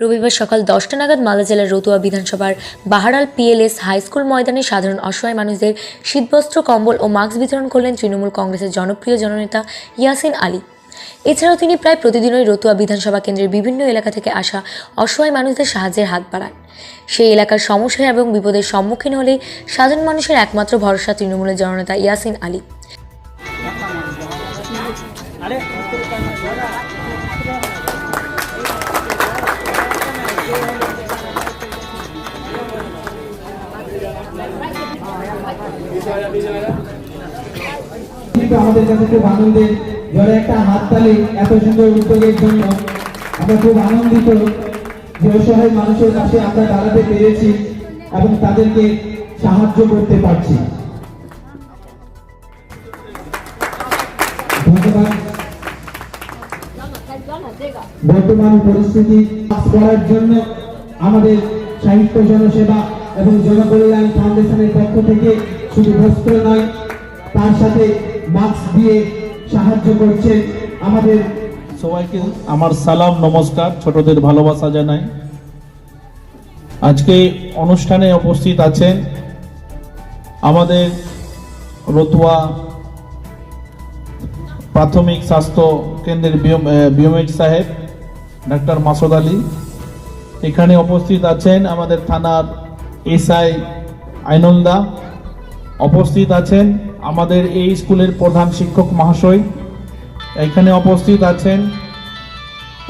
রবিবার সকাল 10টা নাগাদ মালদা জেলার রতুয়া বিধানসভার বাহারাল পিএলএস হাই স্কুল ময়দানে সাধারণ অসহায় মানুষদের শীতবস্ত্র, কম্বল ও মাস্ক বিতরণ করলেন তৃণমূল কংগ্রেসের জনপ্রিয় জননেতা ইয়াসিন আলী। এছাড়াও তিনি প্রায় প্রতিদিনই রতুয়া বিধানসভা কেন্দ্রের বিভিন্ন এলাকা থেকে আসা অসহায় মানুষদের সাহায্যের হাত বাড়ান। সেই এলাকার সমস্যা এবং বিপদের সম্মুখীন হলে সাধারণ মানুষের একমাত্র ভরসা তৃণমূলের জননেতা ইয়াসিন আলী। আমাদের কাছে খুব আনন্দের, জোরে একটা হাততালি এত সুন্দর উদ্যোগের জন্য। আমরা খুব আনন্দিত যে অসহায় মানুষের পাশে আমরা দাঁড়াতে পেরেছি এবং তাদেরকে সাহায্য করতে পারছি। ধন্যবাদ। বর্তমান পরিস্থিতি করার জন্য আমাদের সাহিত্য জনসেবা এবং জনকল্যাণ ফাউন্ডেশনের পক্ষ থেকে শুধু বস্ত্র নয়, তার সাথে মাস্ক দিয়ে সাহায্য করছেন। আমাদের সবাইকে আমার সালাম, নমস্কার, ছোটদের ভালোবাসা জানাই। আজকে অনুষ্ঠানে উপস্থিত আছেন আমাদের রতুয়া প্রাথমিক স্বাস্থ্য কেন্দ্রের বিওমেড সাহেব ডাক্তার মাসুদ আলী। এখানে উপস্থিত আছেন আমাদের থানার এসআই আইনন্দা। উপস্থিত আছেন আমাদের এই স্কুলের প্রধান শিক্ষক মহাশয়। এখানে উপস্থিত আছেন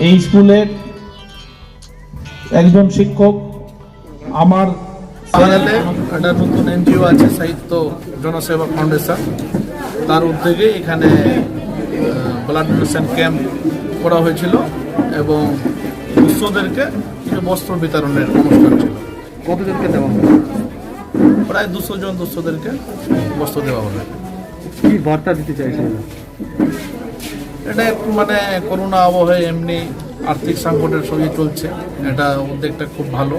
এই স্কুলের একজন শিক্ষক। আমার একটা নতুন এনজিও আছে সাহিত্য জনসেবা ফাউন্ডেশন, তার উদ্যোগে এখানে ব্লাড ডোনেশন ক্যাম্প করা হয়েছিল এবং দুস্থদেরকে কিছু বস্ত্র বিতরণের অনুষ্ঠান ছিল। কতজনকে দেওয়া হবে? প্রায় 200 জন দুস্থদেরকে বস্ত্র দেওয়া হবে। কি বার্তা দিতে চাইছেন? এটা একটু মানে করোনা আবহে এমনি আর্থিক সংকটের সঙ্গে চলছে, এটা উদ্যোগটা খুব ভালো।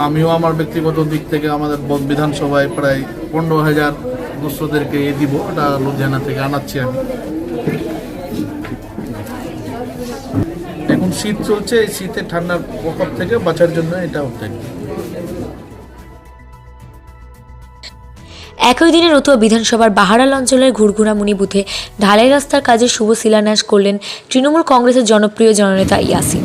আমিও আমার ব্যক্তিগত দিক থেকে আমাদের বিধানসভায় প্রায় 15,000 দুস্থদেরকে দিব, এটা লুধিয়ানা থেকে আনাচ্ছি আমি। এখন শীত চলছে, এই শীতে ঠান্ডার প্রকোপ থেকে বাঁচার জন্য এটা উদ্যোগ। একই দিনে রতুয়া বিধানসভার বাহারাল অঞ্চলের ঘুরঘুরামুনি বুথে ঢালাই রাস্তার কাজে শুভ শিলান্যাস করলেন তৃণমূল কংগ্রেসের জনপ্রিয় জননেতা ইয়াসিন।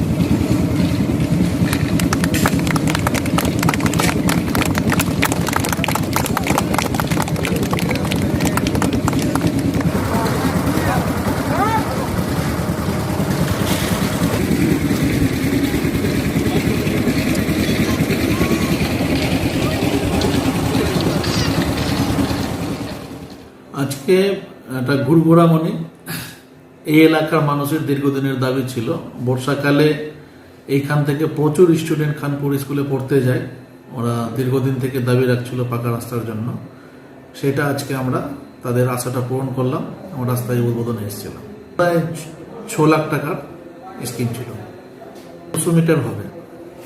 আজকে একটা ঘুরঘুরামনি এই এলাকার মানুষের দীর্ঘদিনের দাবি ছিল। বর্ষাকালে এইখান থেকে প্রচুর স্টুডেন্ট খানপুর স্কুলে পড়তে যায়, ওরা দীর্ঘদিন থেকে দাবি রাখছিল পাকা রাস্তার জন্য। সেটা আজকে আমরা তাদের আশাটা পূরণ করলাম, আমরা রাস্তায় উদ্বোধনে এসেছিলাম। প্রায় 6 লাখ টাকার স্কিম ছিল, 200 মিটার হবে।